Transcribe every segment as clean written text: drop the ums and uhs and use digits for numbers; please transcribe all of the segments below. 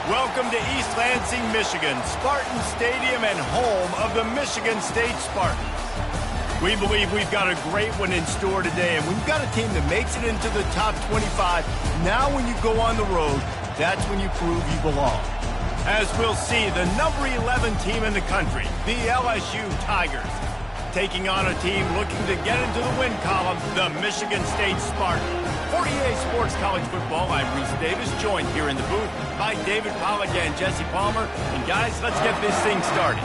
Welcome to East Lansing, Michigan, Spartan Stadium and home of the Michigan State Spartans. We believe we've got a great one in store today, and we've got a team that makes it into the top 25. Now when you go on the road, that's when you prove you belong. As we'll see, the number 11 team in the country, the LSU Tigers, taking on a team looking to get into the win column, the Michigan State Spartans. For EA Sports College Football, I'm Reese Davis, joined here in the booth by David Pollack and Jesse Palmer. And guys, let's get this thing started.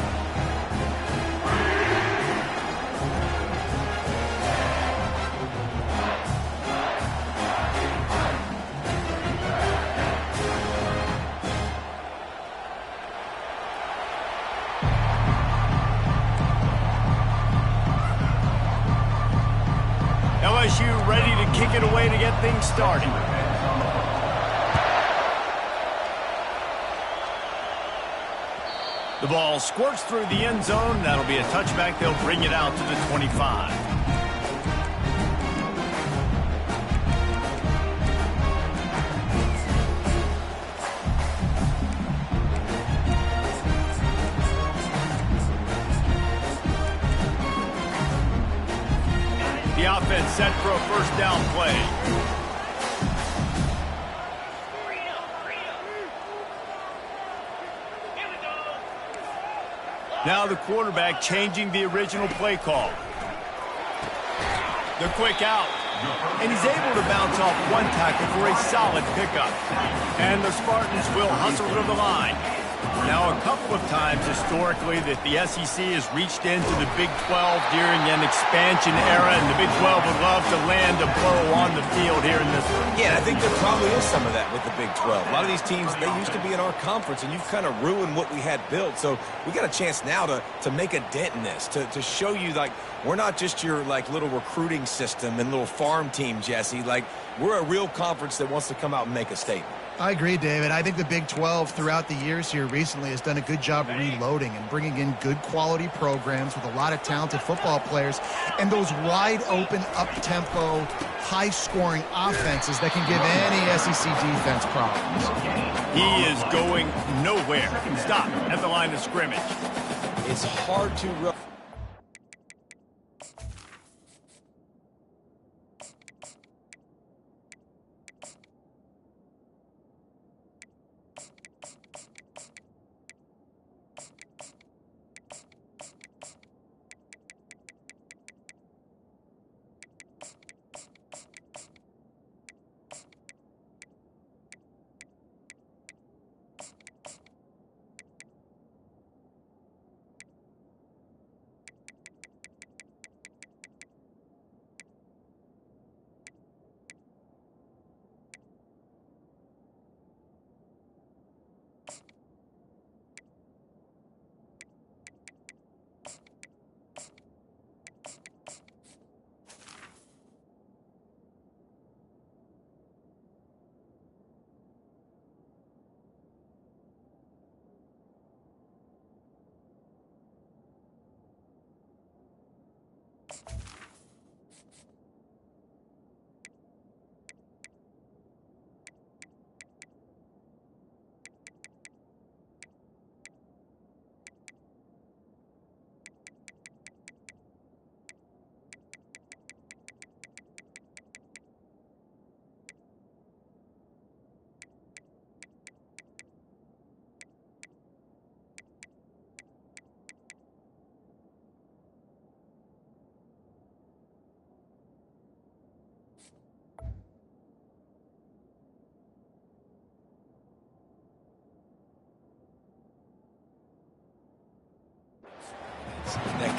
LSU ready to kick it away to get things started. The ball squirts through the end zone. That'll be a touchback. They'll bring it out to the 25. The offense set for a first down play. Now the quarterback changing the original play call. The quick out. And he's able to bounce off one tackle for a solid pickup. And the Spartans will hustle to the line. Now, a couple of times historically that the SEC has reached into the Big 12 during an expansion era, and the Big 12 would love to land a blow on the field here in this one. Yeah, I think there probably is some of that with the Big 12. A lot of these teams, they used to be in our conference, and you've kind of ruined what we had built. So we got a chance now to make a dent in this, to show you, like, we're not just your, like, little recruiting system and little farm team, Jesse. Like, we're a real conference that wants to come out and make a statement. I agree, David. I think the Big 12 throughout the years here recently has done a good job reloading and bringing in good quality programs with a lot of talented football players and those wide open, up-tempo, high-scoring offenses that can give any SEC defense problems. He is going nowhere. Stop at the line of scrimmage. It's hard to run.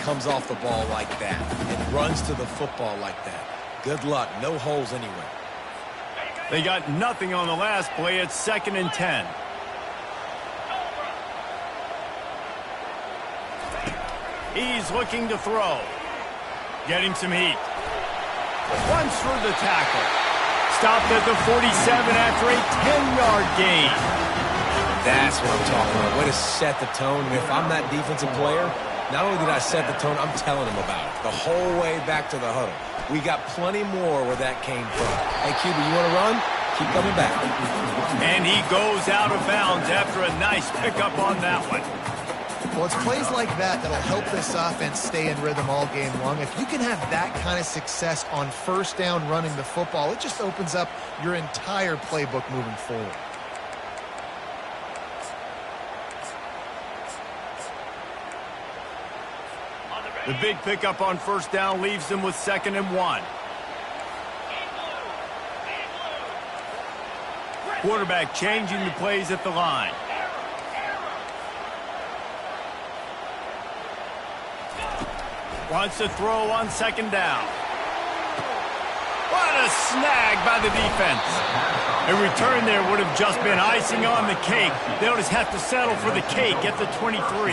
comes off the ball like that and runs to the football like that. Good luck. No holes anywhere. They got nothing on the last play. It's 2nd and 10. He's looking to throw. Getting some heat. Runs through the tackle. Stopped at the 47 after a 10-yard gain. That's what I'm talking about. Way to set the tone. And if I'm that defensive player, not only did I set the tone, I'm telling him about it. The whole way back to the huddle. We got plenty more where that came from. Hey, Cuba, you want to run? Keep coming back. And he goes out of bounds after a nice pickup on that one. Well, it's plays like that that'll help this offense stay in rhythm all game long. If you can have that kind of success on first down running the football, it just opens up your entire playbook moving forward. The big pickup on first down leaves them with 2nd and 1. Quarterback changing the plays at the line. Wants to throw on 2nd down. What a snag by the defense. A return there would have just been icing on the cake. They'll just have to settle for the cake at the 23.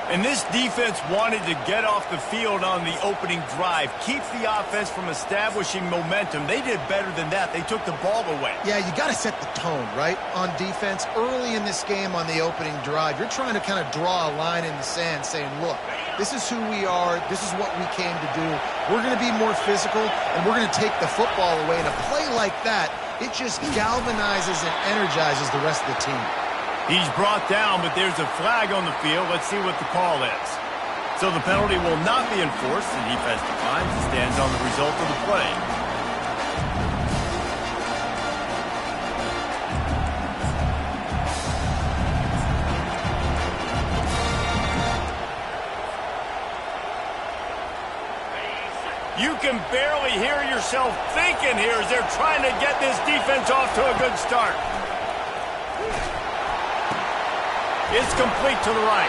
And this defense wanted to get off the field on the opening drive, keep the offense from establishing momentum. They did better than that. They took the ball away. Yeah, you got to set the tone, right, on defense. Early in this game on the opening drive, you're trying to kind of draw a line in the sand saying, look, this is who we are. This is what we came to do. We're going to be more physical, and we're going to take the football away. And a play like that, it just galvanizes and energizes the rest of the team. He's brought down, but there's a flag on the field. Let's see what the call is. So the penalty will not be enforced. The defense declines and stands on the result of the play. You can barely hear yourself thinking here as they're trying to get this defense off to a good start. It's complete to the right.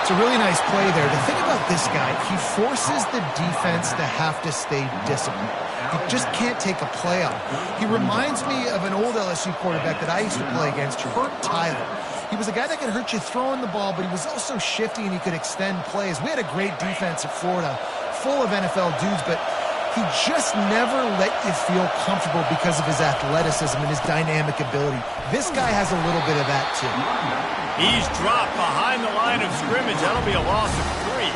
It's a really nice play there. The thing about this guy, he forces the defense to have to stay disciplined. He just can't take a play out. He reminds me of an old LSU quarterback that I used to play against, Herb Tyler. He was a guy that could hurt you throwing the ball, but he was also shifty and he could extend plays. We had a great defense at Florida, full of NFL dudes, but he just never let you feel comfortable because of his athleticism and his dynamic ability. This guy has a little bit of that, too. He's dropped behind the line of scrimmage. That'll be a loss of 3.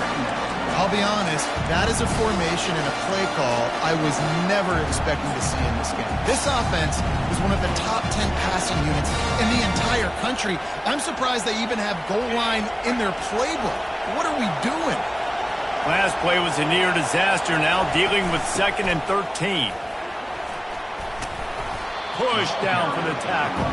I'll be honest, that is a formation and a play call I was never expecting to see in this game. This offense is one of the top 10 passing units in the entire country. I'm surprised they even have goal line in their playbook. What are we doing? Last play was a near disaster, now dealing with 2nd and 13. Push down for the tackle.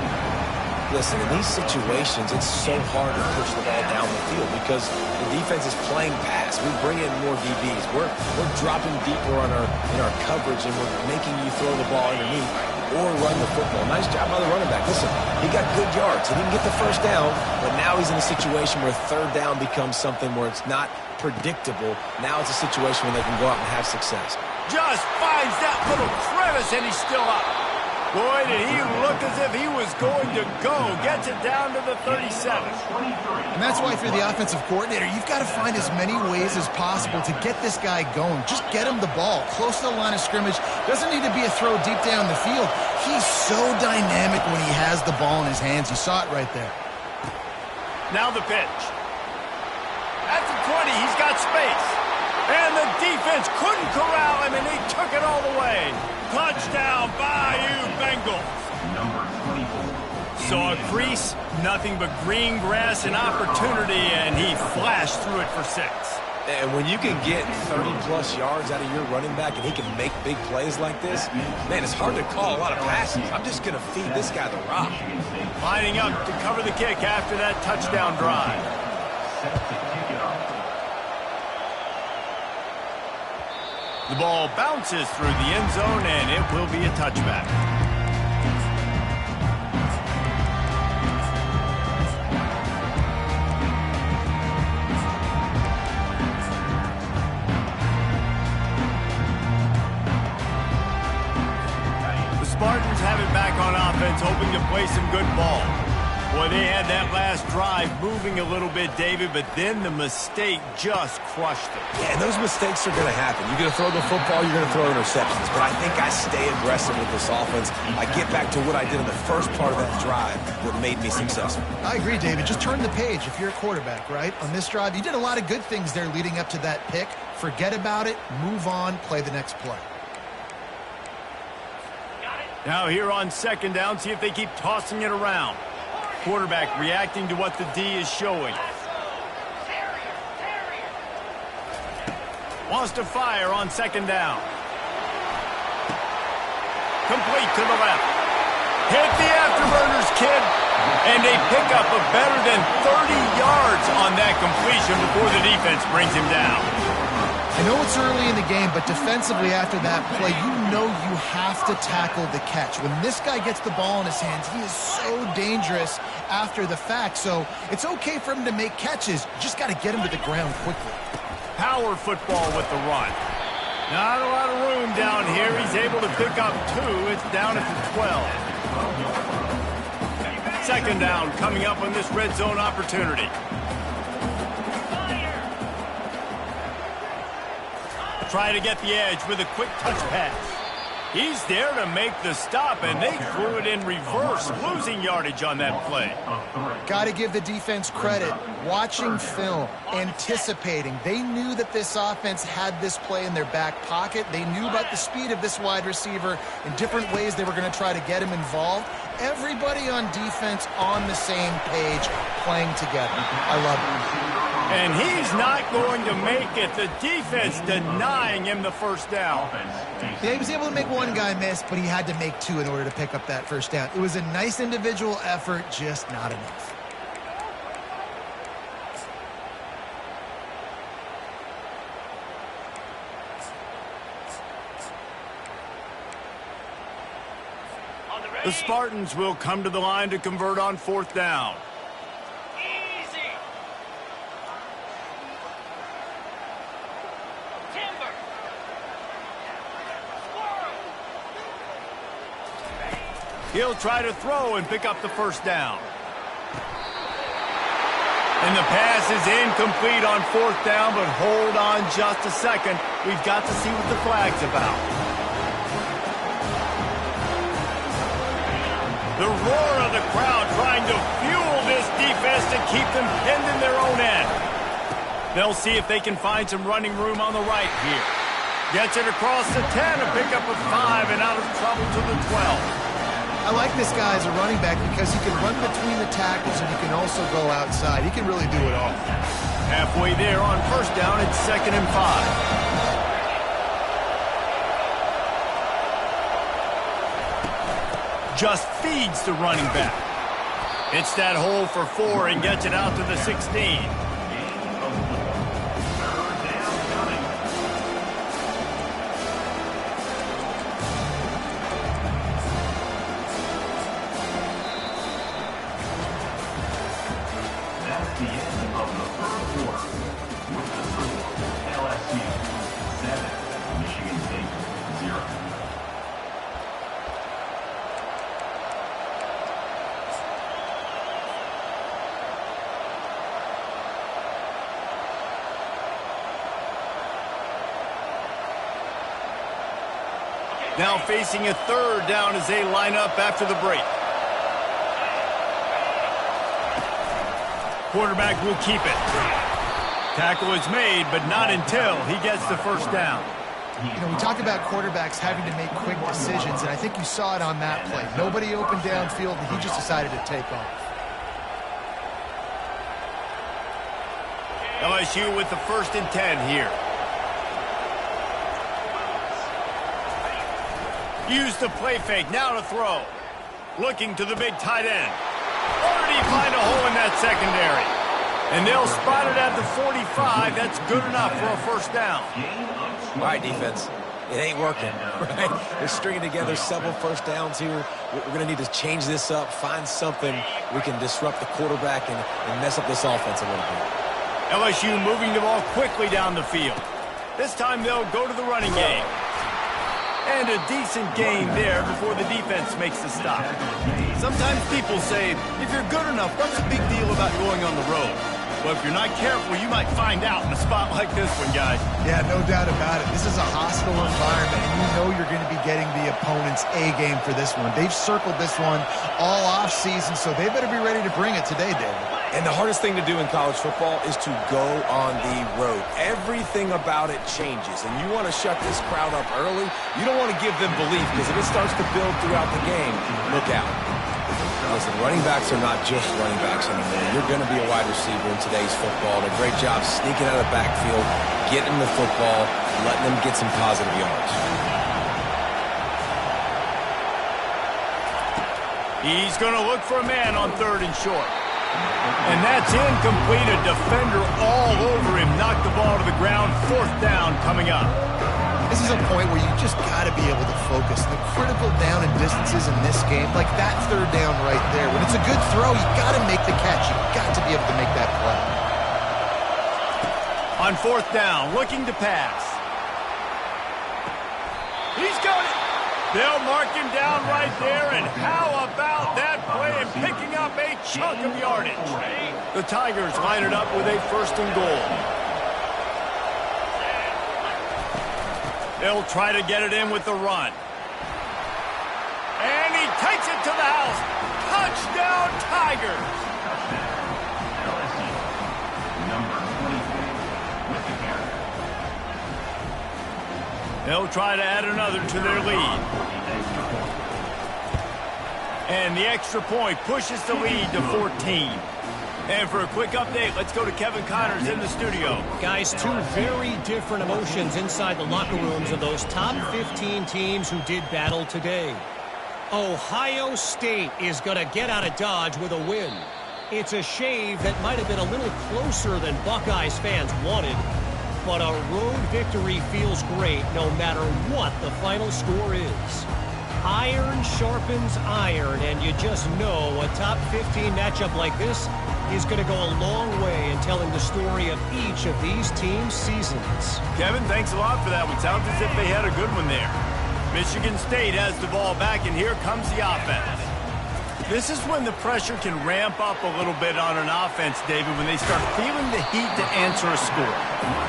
Listen, in these situations, it's so hard to push the ball down the field because the defense is playing pass. We bring in more DBs. We're dropping deeper in our coverage, and we're making you throw the ball underneath or run the football. Nice job by the running back. Listen, he got good yards. He didn't get the first down, but now he's in a situation where 3rd down becomes something where it's not predictable. Now it's a situation where they can go out and have success. Just finds that little crevice, and he's still up. Boy, did he look as if he was going to go. Gets it down to the 37. And that's why if you're the offensive coordinator, you've got to find as many ways as possible to get this guy going. Just get him the ball close to the line of scrimmage. Doesn't need to be a throw deep down the field. He's so dynamic when he has the ball in his hands. You saw it right there. Now the pitch. At the 20, he's got space. And the defense couldn't corral him, and he took it all the way. Touchdown, Bayou Bengals. Saw a crease, nothing but green grass and opportunity, and he flashed through it for 6. And when you can get 30-plus yards out of your running back and he can make big plays like this, man, it's hard to call a lot of passes. I'm just going to feed this guy the rock. Lining up to cover the kick after that touchdown drive. The ball bounces through the end zone, and it will be a touchback. play some good ball. Boy, they had that last drive moving a little bit, David, but then the mistake just crushed them. Yeah, and those mistakes are going to happen. You're going to throw the football, you're going to throw interceptions. But I think I stay aggressive with this offense. I get back to what I did in the first part of that drive that made me successful. I agree, David. Just turn the page if you're a quarterback, right? On this drive, you did a lot of good things there leading up to that pick. Forget about it, move on, play the next play. Now here on second down, see if they keep tossing it around. Quarterback reacting to what the D is showing. Wants to fire on second down. Complete to the left. Hit the afterburners, kid. And a pickup of better than 30 yards on that completion before the defense brings him down. I know it's early in the game, but defensively after that play, you know you have to tackle the catch. When this guy gets the ball in his hands, he is so dangerous after the fact. So it's okay for him to make catches. You just got to get him to the ground quickly. Power football with the run. Not a lot of room down here. He's able to pick up 2. It's down at the 12. Second down coming up on this red zone opportunity. Try to get the edge with a quick touch pass. He's there to make the stop, and they threw it in reverse, losing yardage on that play. Got to give the defense credit. Watching film, anticipating. They knew that this offense had this play in their back pocket. They knew about the speed of this wide receiver in different ways they were going to try to get him involved. Everybody on defense on the same page, playing together. I love it. And he's not going to make it. The defense denying him the first down. Yeah, he was able to make one guy miss, but he had to make 2 in order to pick up that first down. It was a nice individual effort, just not enough. The Spartans will come to the line to convert on fourth down. He'll try to throw and pick up the first down. And the pass is incomplete on fourth down, but hold on just a second. We've got to see what the flag's about. The roar of the crowd trying to fuel this defense to keep them pinned in their own end. They'll see if they can find some running room on the right here. Gets it across the 10, a pickup of 5, and out of trouble to the 12. I like this guy as a running back because he can run between the tackles and he can also go outside. He can really do it all. Halfway there on first down, it's 2nd and 5. Just feeds the running back. Hits that hole for 4 and gets it out to the 16. That's the end of the first quarter. With the score, LSU 7, Michigan State 0. Now facing a third down as they line up after the break. Quarterback will keep it. Tackle is made, but not until he gets the first down. You know, we talk about quarterbacks having to make quick decisions, and I think you saw it on that play. Nobody opened downfield, and he just decided to take off. LSU with the 1st and 10 here. Use the play fake, now to throw. Looking to the big tight end. Or did he find a hole in that secondary? And they'll spot it at the 45. That's good enough for a first down. All right, defense. It ain't working, right? They're stringing together several first downs here. We're going to need to change this up, find something we can disrupt the quarterback and mess up this offense a little bit. LSU moving the ball quickly down the field. This time they'll go to the running game. And a decent gain there before the defense makes the stop. Sometimes people say, if you're good enough, what's the big deal about going on the road? Well, if you're not careful, you might find out in a spot like this one, guys. Yeah, no doubt about it. This is a hostile environment, and you know you're going to be getting the opponent's A game for this one. They've circled this one all offseason, so they better be ready to bring it today, David. And the hardest thing to do in college football is to go on the road. Everything about it changes, and you want to shut this crowd up early. You don't want to give them belief, because if it starts to build throughout the game, look out. Listen, running backs are not just running backs anymore. You're going to be a wide receiver in today's football. And a great job sneaking out of the backfield, getting the football, letting them get some positive yards. He's going to look for a man on 3rd and short. And that's incomplete. A defender all over him. Knocked the ball to the ground. 4th down coming up. This is a point where you just got to be able to focus. The critical down and distances in this game, like that 3rd down right there. When it's a good throw, you got to make the catch. You got to be able to make that play. On 4th down, looking to pass. He's got it. They'll mark him down right there, and how about that play and picking up a chunk of yardage? The Tigers line it up with a 1st and goal. They'll try to get it in with the run. And he takes it to the house. Touchdown, Tigers. LSU, number 23, with the carry. They'll try to add another to their lead. And the extra point pushes the lead to 14. And for a quick update, let's go to Kevin Connors in the studio. Guys, 2 very different emotions inside the locker rooms of those top 15 teams who did battle today. Ohio State is going to get out of Dodge with a win. It's a shave that might have been a little closer than Buckeyes fans wanted, but a road victory feels great no matter what the final score is. Iron sharpens iron, and you just know a top 15 matchup like this is going to go a long way in telling the story of each of these teams' seasons. Kevin, thanks a lot for that one. Sounds as if they had a good one there. Michigan State has the ball back, and here comes the offense. This is when the pressure can ramp up a little bit on an offense, David, when they start feeling the heat to answer a score.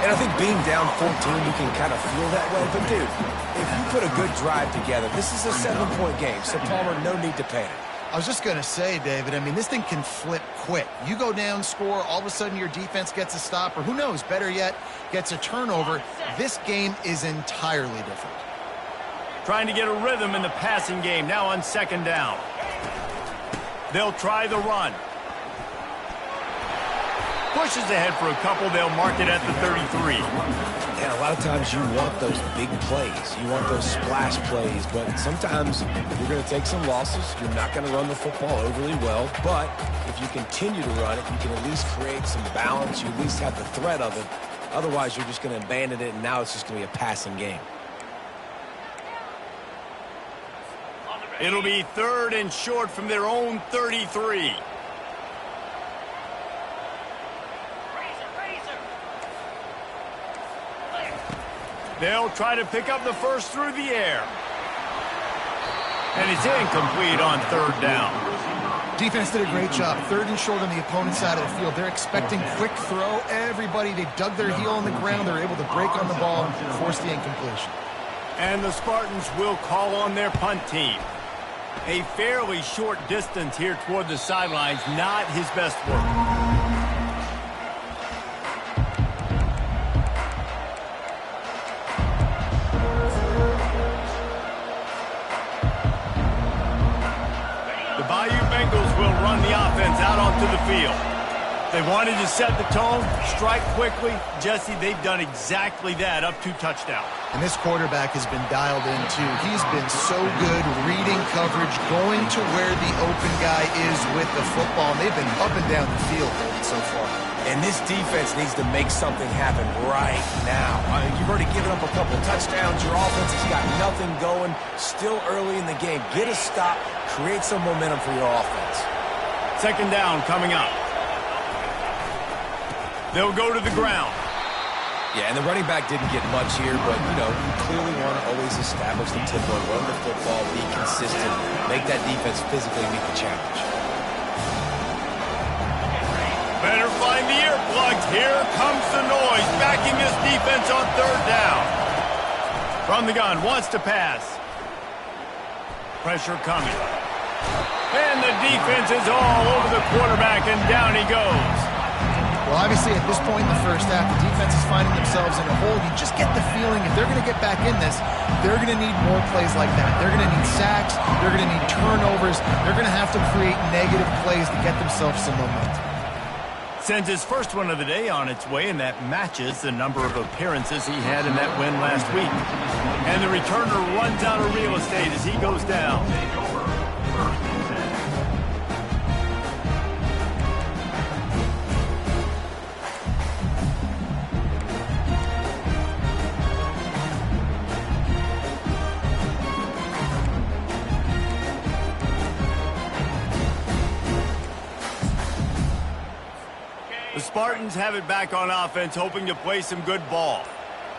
And I think being down 14, you can kind of feel that way. But, dude, if you put a good drive together, this is a 7-point game. So, Palmer, no need to panic. I was just going to say, David, I mean, this thing can flip quick. You go down, score, all of a sudden your defense gets a stop, or who knows, better yet, gets a turnover. This game is entirely different. Trying to get a rhythm in the passing game, now on 2nd down. They'll try the run. Pushes ahead for a couple, they'll mark it at the 33. And a lot of times you want those big plays. You want those splash plays. But sometimes you're going to take some losses. You're not going to run the football overly well. But if you continue to run it, you can at least create some balance. You at least have the threat of it. Otherwise, you're just going to abandon it, and now it's just going to be a passing game. It'll be 3rd and short from their own 33. They'll try to pick up the first through the air. And it's incomplete on 3rd down. Defense did a great job. 3rd and short on the opponent's side of the field. They're expecting quick throw. Everybody, they dug their heel on the ground. They're able to break on the ball and force the incompletion. And the Spartans will call on their punt team. A fairly short distance here toward the sidelines. Not his best work. Will run the offense out onto the field. They wanted to set the tone, strike quickly. Jesse, they've done exactly that, up 2 touchdowns. And this quarterback has been dialed in, too. He's been so good reading coverage, going to where the open guy is with the football. And they've been up and down the field so far. And this defense needs to make something happen right now. You've already given up a couple touchdowns. Your offense has got nothing going. Still early in the game. Get a stop. Create some momentum for your offense. 2nd down coming up. They'll go to the ground. Yeah, and the running back didn't get much here, but, you know, you clearly want to always establish the tempo, run the football, be consistent, make that defense physically meet the challenge. Better find the earplugs. Here comes the noise, backing this defense on third down. From the gun, wants to pass. Pressure coming. And the defense is all over the quarterback, and down he goes. Well, obviously, at this point in the first half, the defense is finding themselves in a hole. You just get the feeling if they're going to get back in this, they're going to need more plays like that. They're going to need sacks. They're going to need turnovers. They're going to have to create negative plays to get themselves some momentum. Sends his first one of the day on its way, and that matches the number of appearances he had in that win last week. And the returner runs out of real estate as he goes down. The Spartans have it back on offense, hoping to play some good ball.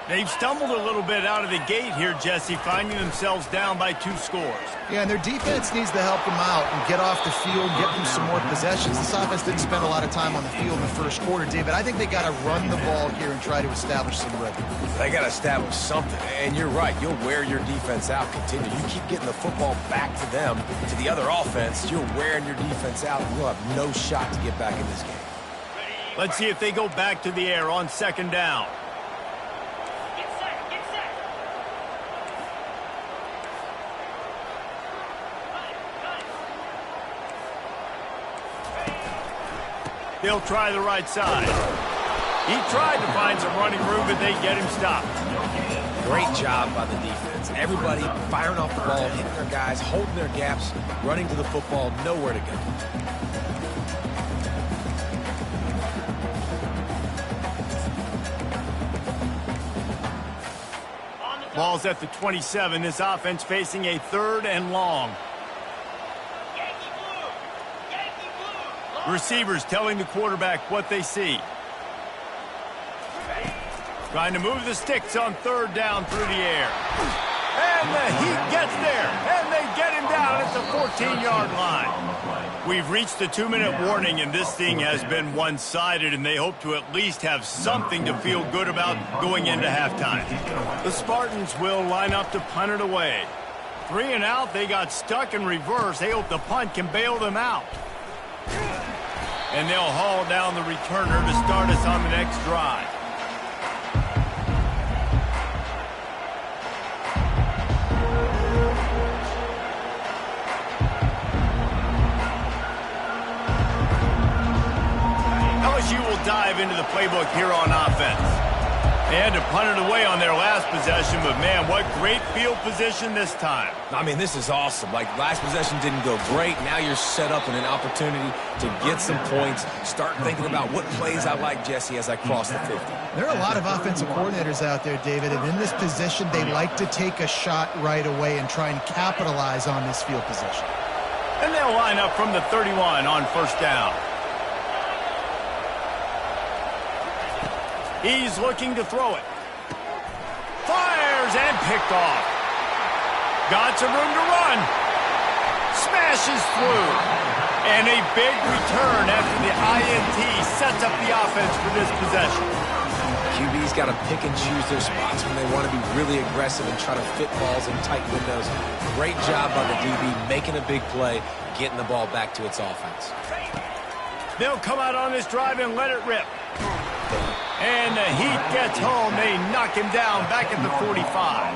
They've stumbled a little bit out of the gate here, Jesse, finding themselves down by 2 scores. Yeah, and their defense needs to help them out and get off the field, get them some more possessions. This offense didn't spend a lot of time on the field in the first quarter, David. I think they got to run the ball here and try to establish some rhythm. They got to establish something, and you're right. You'll wear your defense out. Continue. You keep getting the football back to them, to the other offense. You're wearing your defense out, and you'll have no shot to get back in this game. Let's see if they go back to the air on second down. Get set, get set. They'll try the right side. He tried to find some running room, but they get him stopped. Great job by the defense. Everybody firing off the ball, hitting their guys, holding their gaps, running to the football, nowhere to go. Ball's at the 27. This offense facing a 3rd and long. Yankee blue. Yankee blue. Receivers telling the quarterback what they see. Trying to move the sticks on 3rd down through the air. And the Heat gets there. And they get him down at the 14-yard line. We've reached the 2-minute warning, and this thing has been one-sided, and they hope to at least have something to feel good about going into halftime. The Spartans will line up to punt it away. 3 and out, they got stuck in reverse. They hope the punt can bail them out. And they'll haul down the returner to start us on the next drive. LSU will dive into the playbook here on offense. They had to punt it away on their last possession, but man, what great field position this time. I mean, this is awesome. Like, last possession didn't go great. Now you're set up in an opportunity to get some points. Start thinking about what plays I like, Jesse, as I cross the 50. There are a lot of offensive coordinators out there, David, and in this position, they like to take a shot right away and try and capitalize on this field position. And they'll line up from the 31 on 1st down. He's looking to throw it. Fires and picked off. Got some room to run. Smashes through. And a big return after the INT sets up the offense for this possession. QB's got to pick and choose their spots when they want to be really aggressive and try to fit balls in tight windows. Great job by the DB making a big play, getting the ball back to its offense. They'll come out on this drive and let it rip. And the Heat gets home. They knock him down back at the 45.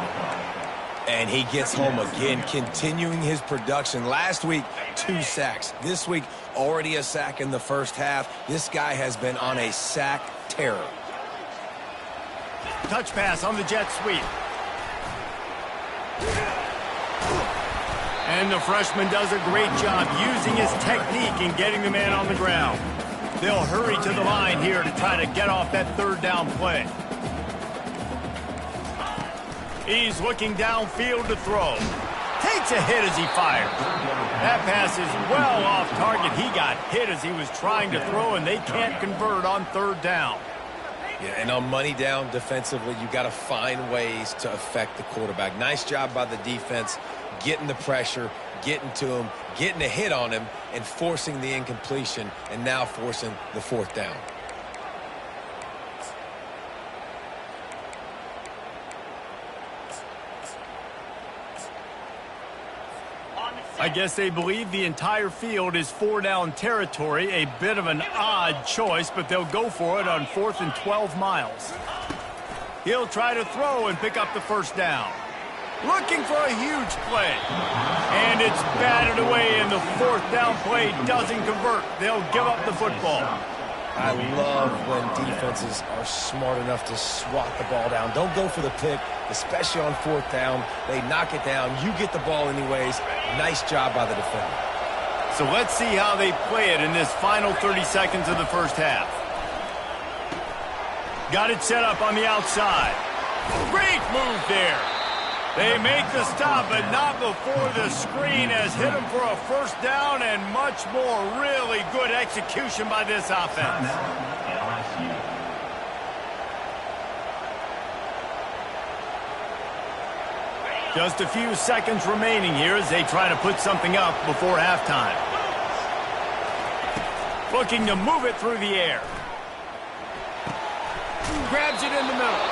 And he gets home again, continuing his production. Last week, 2 sacks. This week, already a sack in the first half. This guy has been on a sack terror. Touch pass on the jet sweep. And the freshman does a great job using his technique and getting the man on the ground. They'll hurry to the line here to try to get off that 3rd down play. He's looking downfield to throw. Takes a hit as he fires. That pass is well off target. He got hit as he was trying to throw, and they can't convert on 3rd down. Yeah, and on money down defensively, you got to find ways to affect the quarterback. Nice job by the defense, getting the pressure, getting to him, getting a hit on him, and forcing the incompletion, and now forcing the fourth down. I guess they believe the entire field is 4-down territory. A bit of an odd choice, but they'll go for it on 4th and 12 miles. He'll try to throw and pick up the first down. Looking for a huge play. And it's batted away, and the 4th down play doesn't convert. They'll give up the football. I love when defenses are smart enough to swat the ball down. Don't go for the pick, especially on 4th down. They knock it down. You get the ball anyways. Nice job by the defender. So let's see how they play it in this final 30 seconds of the first half. Got it set up on the outside. Great move there. They make the stop, but not before the screen has hit them for a first down, and much more. Really good execution by this offense. Just a few seconds remaining here as they try to put something up before halftime. Looking to move it through the air. Grabs it in the middle.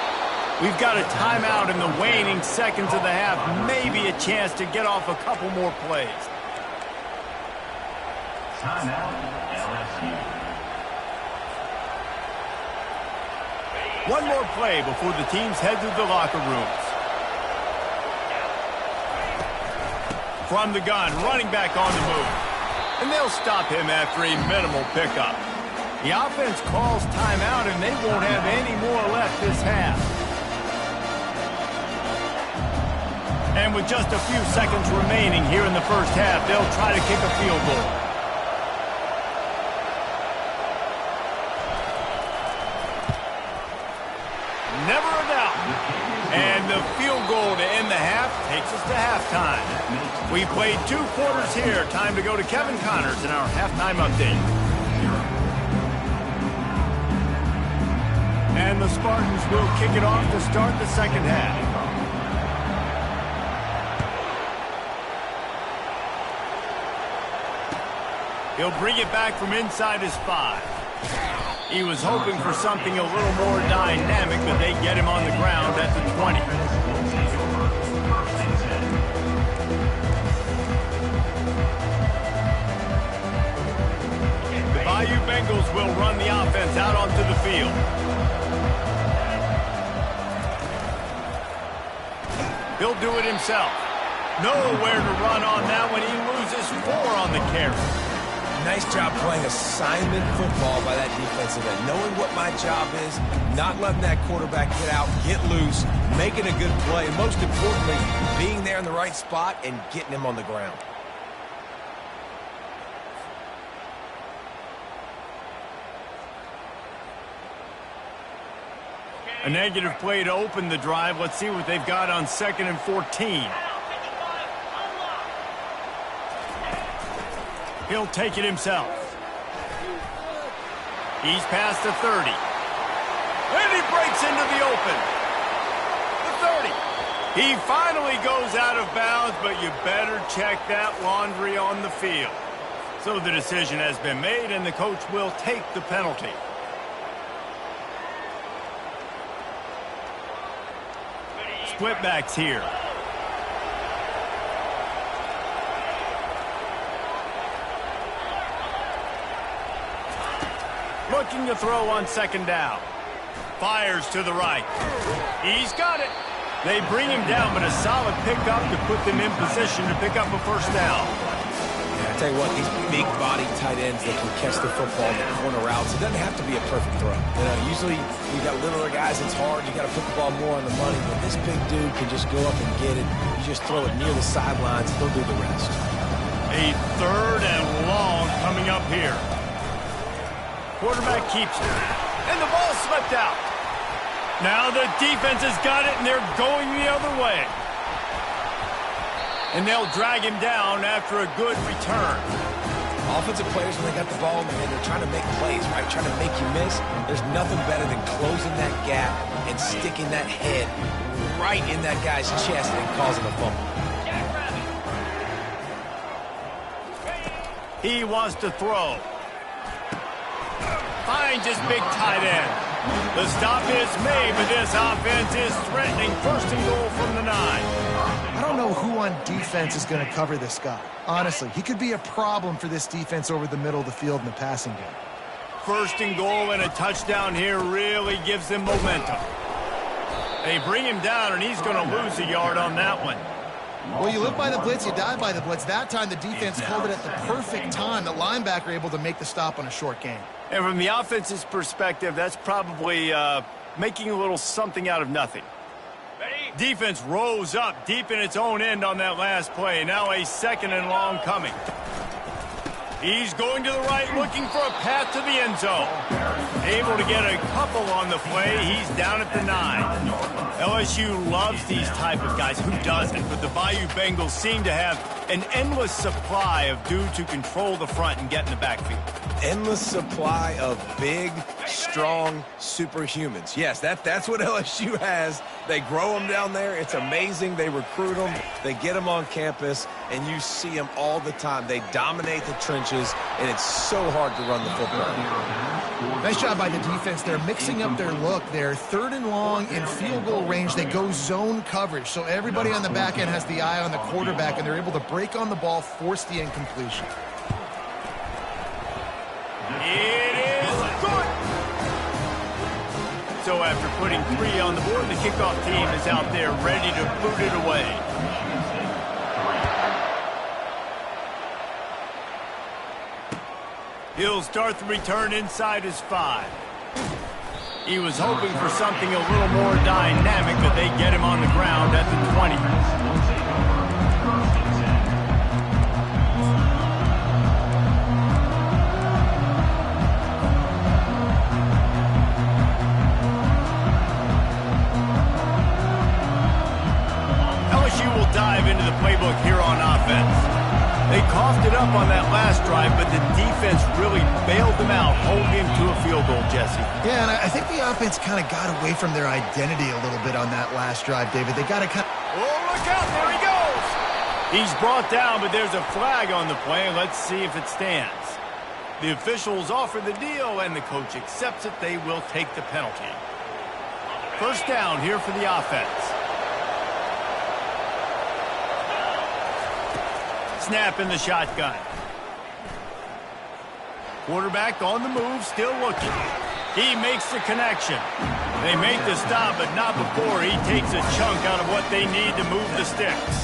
We've got a timeout in the waning seconds of the half. Maybe a chance to get off a couple more plays. Timeout, LSU. One more play before the teams head to the locker rooms. From the gun, running back on the move. And they'll stop him after a minimal pickup. The offense calls timeout, and they won't have any more left this half. And with just a few seconds remaining here in the first half, they'll try to kick a field goal. Never a doubt. And the field goal to end the half takes us to halftime. We played 2 quarters here. Time to go to Kevin Connors in our halftime update. And the Spartans will kick it off to start the second half. He'll bring it back from inside his 5. He was hoping for something a little more dynamic, but they get him on the ground at the 20. The Bayou Bengals will run the offense out onto the field. He'll do it himself. Nowhere to run on that one. He loses 4 on the carry. Nice job playing assignment football by that defensive end. Knowing what my job is, not letting that quarterback get out, get loose, making a good play, and most importantly, being there in the right spot and getting him on the ground. A negative play to open the drive. Let's see what they've got on 2nd and 14. He'll take it himself. He's past the 30. And he breaks into the open. The 30. He finally goes out of bounds, but you better check that laundry on the field. So the decision has been made, and the coach will take the penalty. Split backs here. Looking to throw on 2nd down. Fires to the right. He's got it. They bring him down, but a solid pickup to put them in position to pick up a first down. Yeah, I tell you what, these big body tight ends that can catch the football in the corner routes, it doesn't have to be a perfect throw. You know, usually you got littler guys, it's hard. You got to put the ball more on the money, but this big dude can just go up and get it. You just throw it near the sidelines, he'll do the rest. A 3rd and long coming up here. Quarterback keeps it. And the ball slipped out. Now the defense has got it, and they're going the other way. And they'll drag him down after a good return. Offensive players, when they got the ball in their hand, they're trying to make plays, right? Trying to make you miss. There's nothing better than closing that gap and sticking that head right in that guy's chest and causing a fumble. He wants to throw. Finds his big tight end. The stop is made, but this offense is threatening. First and goal from the 9. I don't know who on defense is going to cover this guy. Honestly, he could be a problem for this defense over the middle of the field in the passing game. First and goal and a touchdown here really gives them momentum. They bring him down, and he's going to lose a yard on that one. Well, you live by the blitz, you die by the blitz. That time, the defense called it at the perfect time. The linebacker able to make the stop on a short gain. And from the offense's perspective, that's probably making a little something out of nothing. Defense rose up deep in its own end on that last play. Now a second and long coming. He's going to the right, looking for a path to the end zone. Able to get a couple on the play. He's down at the 9. LSU loves these type of guys. Who doesn't? But the Bayou Bengals seem to have an endless supply of dudes who control the front and get in the backfield. Endless supply of big, strong superhumans. Yes, that's what LSU has. They grow them down there. It's amazing. They recruit them. They get them on campus, and you see them all the time. They dominate the trenches, and it's so hard to run the football. Nice job by the defense. They're mixing up their look. They're third and long in field goal range. They go zone coverage, so everybody on the back end has the eye on the quarterback, and they're able to break on the ball, force the incompletion. It is good. So after putting 3 on the board, the kickoff team is out there ready to boot it away. He'll start the return inside his 5. He was hoping for something a little more dynamic, but they get him on the ground at the 20. Dive into the playbook here on offense. They coughed it up on that last drive, but the defense really bailed them out, holding him to a field goal, Jesse. Yeah, and I think the offense kind of got away from their identity a little bit on that last drive, David. They got to kind of... Oh, look out, there he goes! He's brought down, but there's a flag on the play. Let's see if it stands. The officials offer the deal, and the coach accepts it. They will take the penalty. First down here for the offense. Snap in the shotgun. Quarterback on the move, still looking. He makes the connection. They make the stop, but not before he takes a chunk out of what they need to move the sticks.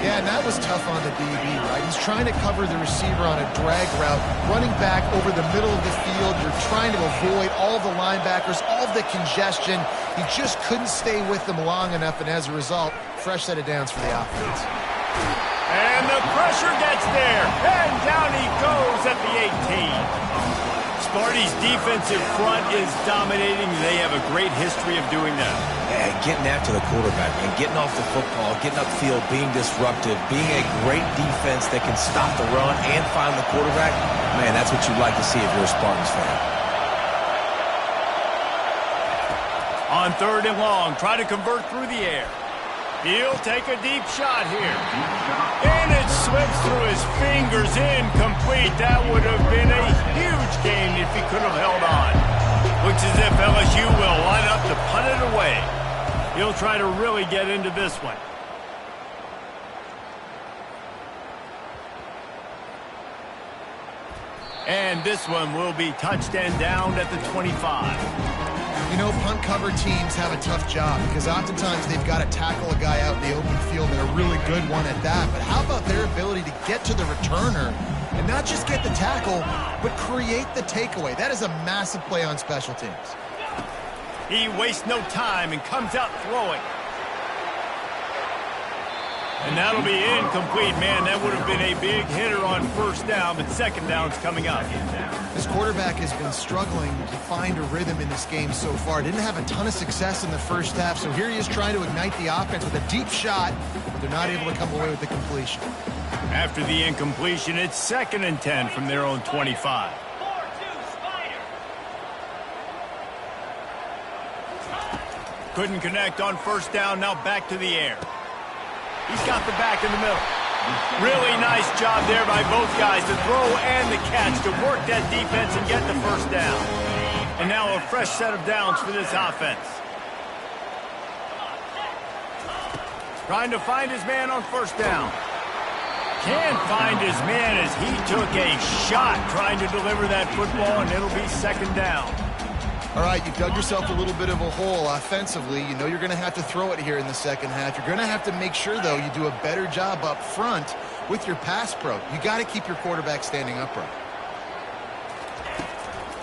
Yeah, and that was tough on the DB, right? He's trying to cover the receiver on a drag route, running back over the middle of the field. You're trying to avoid all the linebackers, all the congestion. He just couldn't stay with them long enough, and as a result, fresh set of downs for the offense. And the pressure gets there, and down he goes at the 18. Sparty's defensive front is dominating. They have a great history of doing that. Yeah, getting after the quarterback, and getting off the football, getting upfield, being disruptive, being a great defense that can stop the run and find the quarterback. Man, that's what you'd like to see if you're a Spartans fan. On 3rd and long, try to convert through the air. He'll take a deep shot here. And it slips through his fingers, incomplete. That would have been a huge gain if he could have held on. Looks as if LSU will line up to punt it away. He'll try to really get into this one. And this one will be touched and downed at the 25. You know, punt cover teams have a tough job because oftentimes they've got to tackle a guy out in the open field and a really good one at that. But how about their ability to get to the returner and not just get the tackle, but create the takeaway? That is a massive play on special teams. He wastes no time and comes out throwing. And that'll be incomplete. Man, that would have been a big hitter on first down, but second down's coming up. This quarterback has been struggling to find a rhythm in this game so far. Didn't have a ton of success in the first half, so here he is trying to ignite the offense with a deep shot, but they're not able to come away with the completion. After the incompletion, it's 2nd and 10 from their own 25. 4-2 Spider. Couldn't connect on 1st down, now back to the air. He's got the back in the middle. Really nice job there by both guys to throw and the catch to work that defense and get the 1st down. And now a fresh set of downs for this offense. Trying to find his man on 1st down. Can't find his man as he took a shot trying to deliver that football, and it'll be 2nd down. All right, you dug yourself a little bit of a hole offensively. You know you're going to have to throw it here in the 2nd half. You're going to have to make sure, though, you do a better job up front with your pass pro. You got to keep your quarterback standing upright.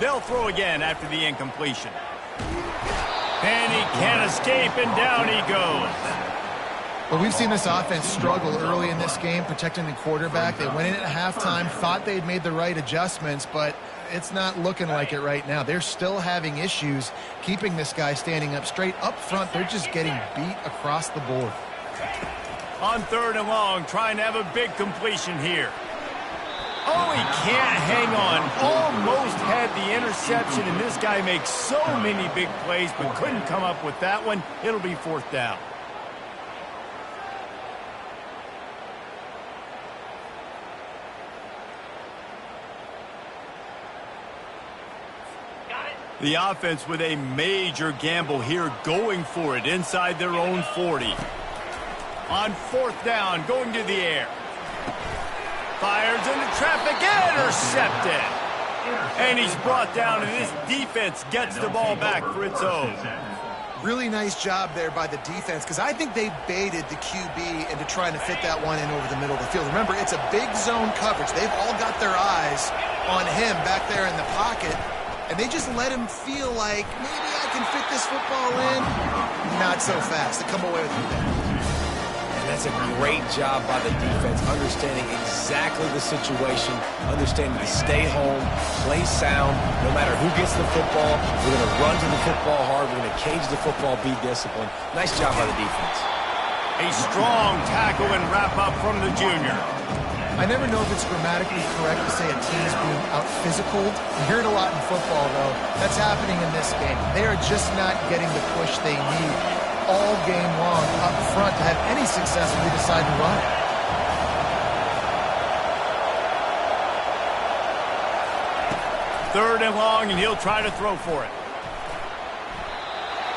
They'll throw again after the incompletion. And he can't escape, and down he goes. Well, we've seen this offense struggle early in this game, protecting the quarterback. They went in at halftime, thought they had made the right adjustments, but it's not looking like it right now. They're still having issues keeping this guy standing up straight. Up front, they're just getting beat across the board. On 3rd and long, trying to have a big completion here. Oh, he can't hang on. Almost had the interception, and this guy makes so many big plays, but couldn't come up with that one. It'll be 4th down. The offense with a major gamble here, going for it inside their own 40. On 4th down, going to the air. Fires into traffic, intercepted. And he's brought down, and this defense gets the ball back for its own. Really nice job there by the defense, because I think they baited the QB into trying to fit that one in over the middle of the field. Remember, it's a big zone coverage. They've all got their eyes on him back there in the pocket. And they just let him feel like, maybe I can fit this football in. Not so fast. They come away with it there. And that's a great job by the defense, understanding exactly the situation, understanding to stay home, play sound. No matter who gets the football, we're going to run to the football hard. We're going to cage the football, be disciplined. Nice job by the defense. A strong tackle and wrap up from the junior. I never know if it's grammatically correct to say a team's being out-physicaled. You hear it a lot in football, though. That's happening in this game. They are just not getting the push they need all game long up front to have any success when they decide to run. 3rd and long, and he'll try to throw for it.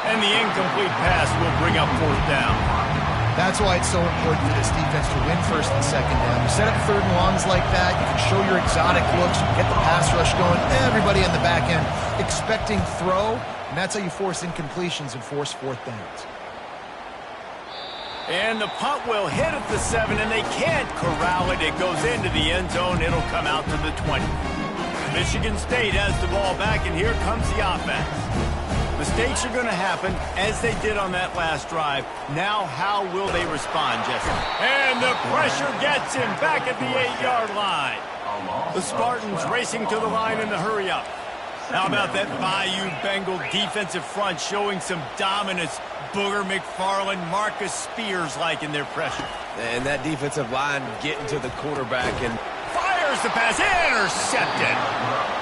And the incomplete pass will bring up 4th down. That's why it's so important for this defense to win 1st and 2nd down. You set up 3rd and longs like that, you can show your exotic looks, you can get the pass rush going, everybody in the back end expecting throw, and that's how you force incompletions and force 4th downs. And the punt will hit at the 7, and they can't corral it. It goes into the end zone. It'll come out to the 20. Michigan State has the ball back, and here comes the offense. Mistakes are going to happen, as they did on that last drive. Now, how will they respond, Jesse? And the pressure gets him back at the 8-yard line. The Spartans racing to the line in the hurry-up. How about that Bayou Bengal defensive front showing some dominance? Booger McFarland, Marcus Spears-like in their pressure. And that defensive line getting to the quarterback and fires the pass, intercepted.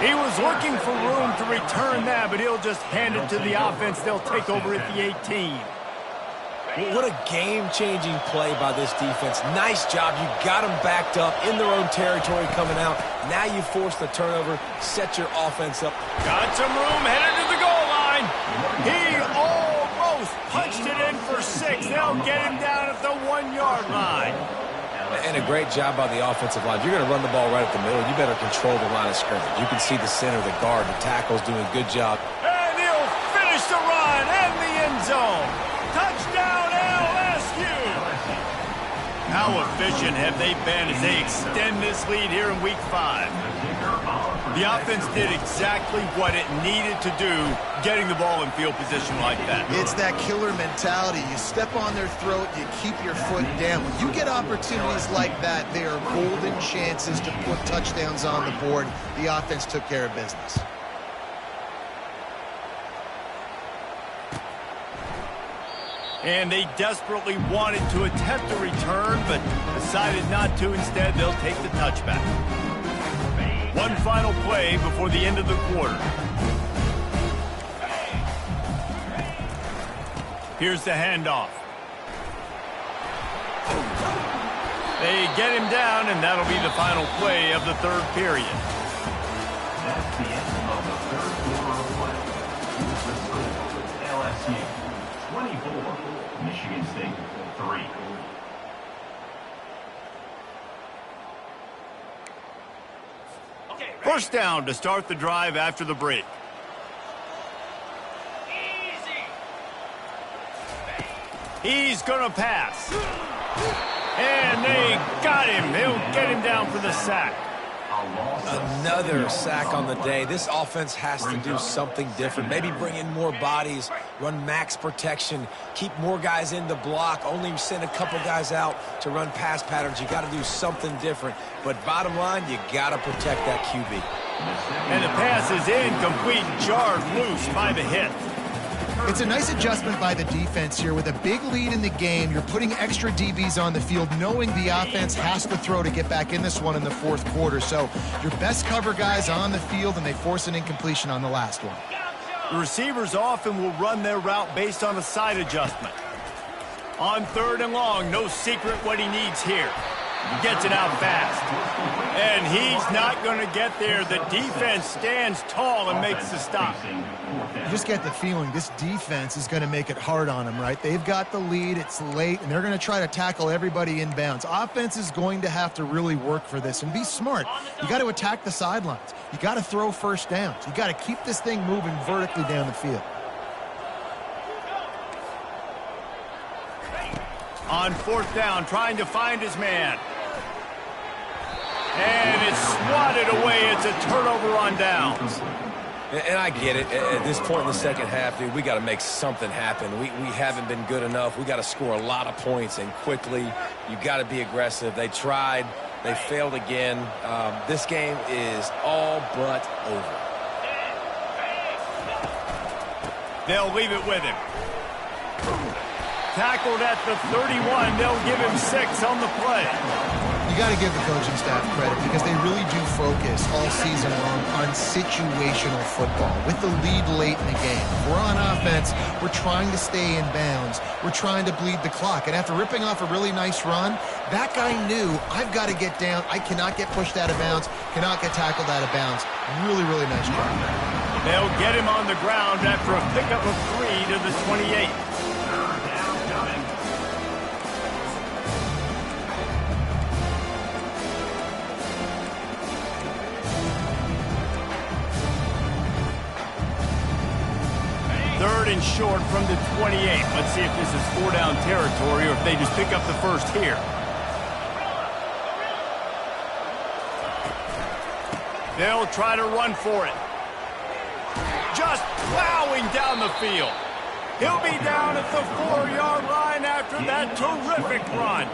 He was looking for room to return that, but he'll just hand it to the offense. They'll take over at the 18. what a game-changing play by this defense. Nice job. You got them backed up in their own territory coming out. Now you force the turnover, set your offense up. Got some room, headed to the goal line. He almost punched it in for 6. They'll get him down at the 1-yard line. And a great job by the offensive line. If you're going to run the ball right at the middle, you better control the line of scrimmage. You can see the center, the guard, the tackle's doing a good job. And he'll finish the run and the end zone. Touchdown, LSU! How efficient have they been as they extend this lead here in Week 5? The offense did exactly what it needed to do, getting the ball in field position like that. It's that killer mentality. You step on their throat, you keep your foot down. When you get opportunities like that, they are golden chances to put touchdowns on the board. The offense took care of business. And they desperately wanted to attempt a return, but decided not to. Instead, they'll take the touchback. One final play before the end of the quarter. Here's the handoff. They get him down, and that'll be the final play of the third period. That's the end of the third quarter of play. Here's the score. LSU 24, Michigan State 3. First down to start the drive after the break. He's going to pass. And they got him. They'll get him down for the sack. Another sack on the day. This offense has to do something different. Maybe bring in more bodies, run max protection, keep more guys in the block, only send a couple guys out to run pass patterns. You got to do something different. But bottom line, you got to protect that QB. And the pass is incomplete, jarred loose by the hit. It's a nice adjustment by the defense here. With a big lead in the game, you're putting extra DBs on the field, knowing the offense has to throw to get back in this one in the fourth quarter. So your best cover guys on the field, and they force an incompletion on the last one. The receivers often will run their route based on a side adjustment. On third and long, no secret what he needs here. Gets it out fast. And he's not going to get there. The defense stands tall and makes the stop. You just get the feeling this defense is going to make it hard on them, right? They've got the lead, it's late, and they're going to try to tackle everybody in bounds. Offense is going to have to really work for this and be smart. You got to attack the sidelines. You got to throw first downs. You got to keep this thing moving vertically down the field. On fourth down, trying to find his man. And it's swatted away. It's a turnover on downs. And I get it. At this point in the second half, dude, we got to make something happen. We haven't been good enough. We got to score a lot of points and quickly. You got to be aggressive. They tried. They failed again. This game is all but over. They'll leave it with him. Tackled at the 31. They'll give him 6 on the play. You got to give the coaching staff credit because they really do focus all season long on situational football with the lead late in the game. If we're on offense, we're trying to stay in bounds. We're trying to bleed the clock. And after ripping off a really nice run, that guy knew, I've got to get down. I cannot get pushed out of bounds, cannot get tackled out of bounds. Really, really nice job. They'll get him on the ground after a pickup of 3 to the 28. Third and short from the 28. Let's see if this is 4-down territory or if they just pick up the first here. They'll try to run for it. Just plowing down the field. He'll be down at the 4-yard line after that terrific run.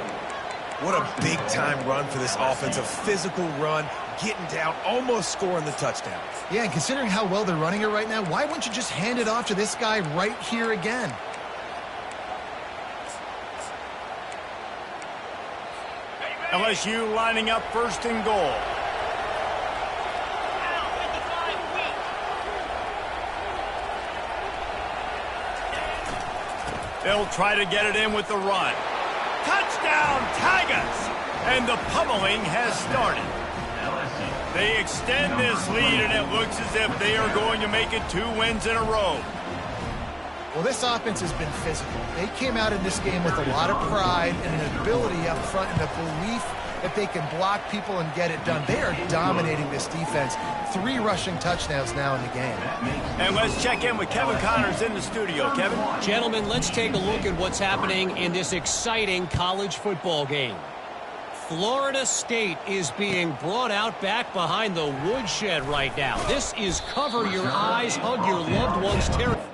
What a big-time run for this offense. A physical run, getting down, almost scoring the touchdown. Yeah, and considering how well they're running it right now, why wouldn't you just hand it off to this guy right here again? LSU lining up first and goal. They'll try to get it in with the run. Touchdown, Tigers! And the pummeling has started. They extend this lead, and it looks as if they are going to make it 2 wins in a row. Well, this offense has been physical. They came out in this game with a lot of pride and an ability up front and a belief that they can block people and get it done. They are dominating this defense. 3 rushing touchdowns now in the game. And let's check in with Kevin Connors in the studio. Kevin? Gentlemen, let's take a look at what's happening in this exciting college football game. Florida State is being brought out back behind the woodshed right now. This is cover your eyes, hug your loved ones territory.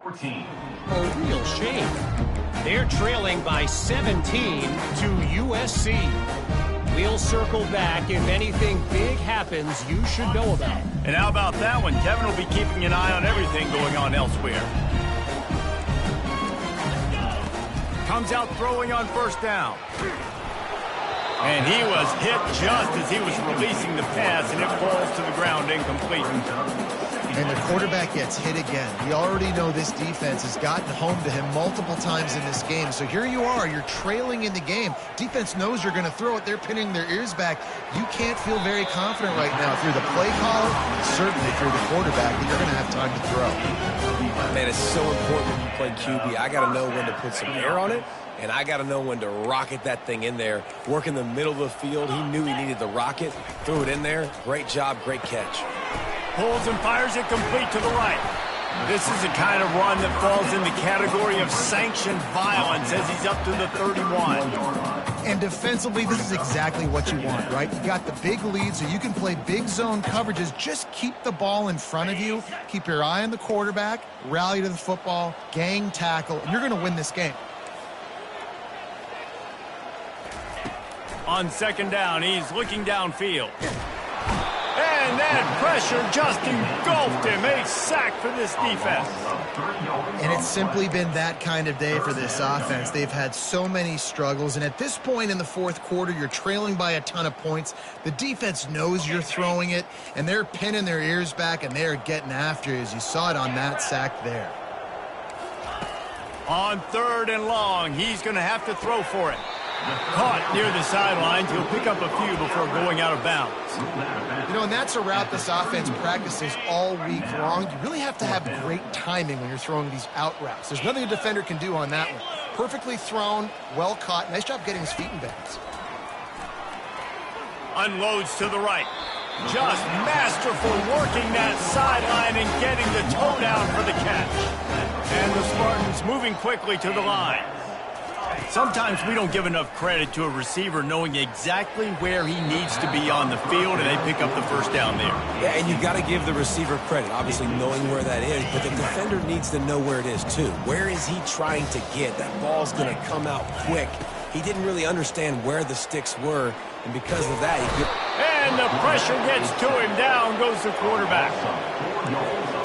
14. A real shame. They're trailing by 17 to USC. We'll circle back if anything big happens you should know about. And how about that one? Kevin will be keeping an eye on everything going on elsewhere. Comes out throwing on first down. And he was hit just as he was releasing the pass, and it falls to the ground incomplete. And the quarterback gets hit again. We already know this defense has gotten home to him multiple times in this game. So here you are, you're trailing in the game. Defense knows you're going to throw it. They're pinning their ears back. You can't feel very confident right now if you're the play caller, and certainly if you're the quarterback, that you're going to have time to throw. Man, it's so important when you play QB. I got to know when to put some air on it, and I got to know when to rocket that thing in there. Work in the middle of the field. He knew he needed the rocket. Threw it in there. Great job, great catch. Pulls and fires it complete to the right. This is the kind of run that falls in the category of sanctioned violence as he's up to the 31. And defensively, this is exactly what you want, right? You got the big lead, so you can play big zone coverages. Just keep the ball in front of you. Keep your eye on the quarterback. Rally to the football. Gang tackle. And you're going to win this game. On second down, he's looking downfield. And that pressure just engulfed him. A sack for this defense. And it's simply been that kind of day for this offense. They've had so many struggles, and at this point in the fourth quarter, you're trailing by a ton of points. The defense knows you're throwing it, and they're pinning their ears back, and they're getting after you, as you saw it on that sack there. On third and long, he's going to have to throw for it. Caught near the sidelines. He'll pick up a few before going out of bounds. You know, and that's a route this offense practices all week long. You really have to have great timing when you're throwing these out routes. There's nothing a defender can do on that one. Perfectly thrown, well caught. Nice job getting his feet in bounds. Unloads to the right. Just masterful working that sideline and getting the toe down for the catch. And the Spartans moving quickly to the line. Sometimes we don't give enough credit to a receiver knowing exactly where he needs to be on the field, and they pick up the first down there. Yeah, and you've got to give the receiver credit, obviously knowing where that is, but the defender needs to know where it is too. Where is he trying to get? That ball's going to come out quick. He didn't really understand where the sticks were, and because of that, he could... And the pressure gets to him. Down goes the quarterback.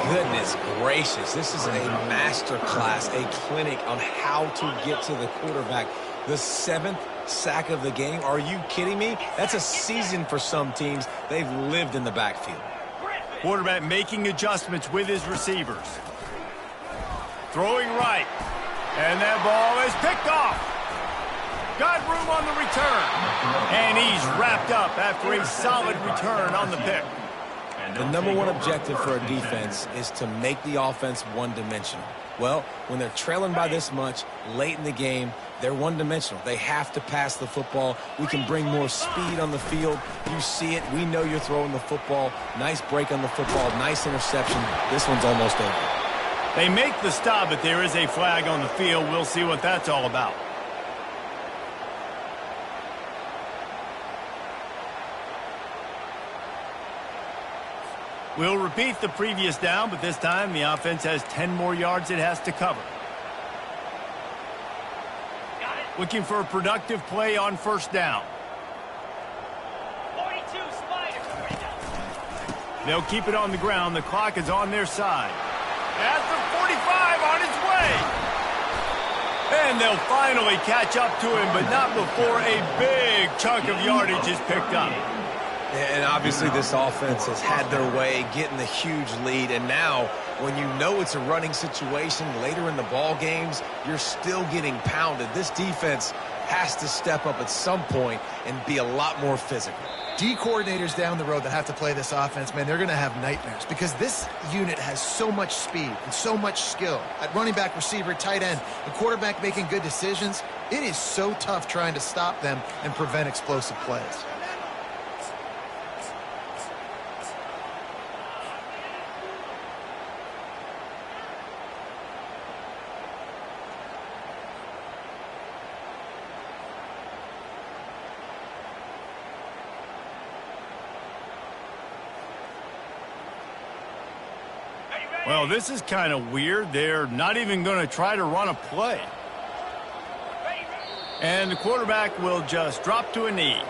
Goodness gracious, this is a master class, a clinic on how to get to the quarterback. The 7th sack of the game. Are you kidding me? That's a season for some teams. They've lived in the backfield. Quarterback making adjustments with his receivers. Throwing right. And that ball is picked off. Got room on the return. And he's wrapped up after a solid return on the pick. The #1 objective for a defense is to make the offense one-dimensional. Well, when they're trailing by this much late in the game, they're one-dimensional. They have to pass the football. We can bring more speed on the field. You see it. We know you're throwing the football. Nice break on the football. Nice interception. This one's almost over. They make the stop, but there is a flag on the field. We'll see what that's all about. We'll repeat the previous down, but this time the offense has 10 more yards it has to cover. Looking for a productive play on first down. 42 Spider. They'll keep it on the ground. The clock is on their side. At the 45, on his way. And they'll finally catch up to him, but not before a big chunk of yardage is picked up. And obviously this offense has had their way, getting the huge lead. And now, when you know it's a running situation later in the ball games, you're still getting pounded. This defense has to step up at some point and be a lot more physical. D coordinators down the road that have to play this offense, man, they're going to have nightmares because this unit has so much speed and so much skill at running back, receiver, tight end, the quarterback making good decisions. It is so tough trying to stop them and prevent explosive plays. Are you ready? Well, this is kind of weird. They're not even going to try to run a play. And the quarterback will just drop to a knee.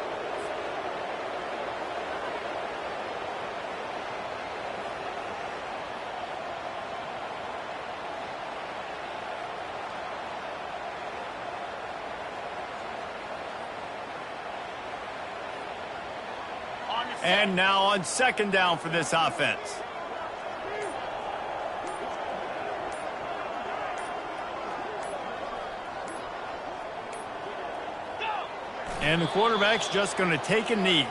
And now on second down for this offense. And the quarterback's just going to take a knee.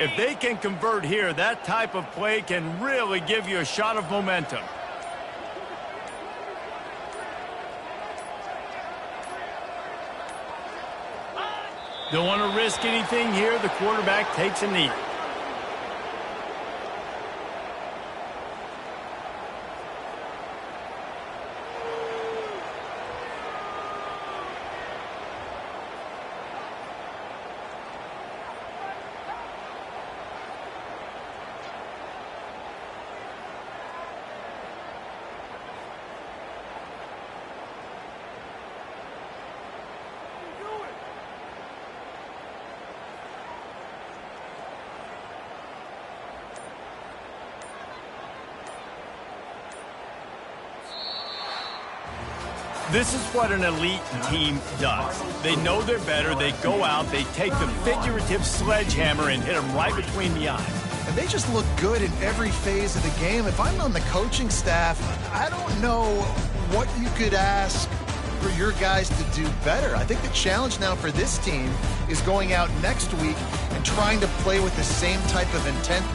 If they can convert here, that type of play can really give you a shot of momentum. Don't want to risk anything here. The quarterback takes a knee. This is what an elite team does. They know they're better. They go out. They take the figurative sledgehammer and hit them right between the eyes. And they just look good in every phase of the game. If I'm on the coaching staff, I don't know what you could ask for your guys to do better. I think the challenge now for this team is going out next week and trying to play with the same type of intent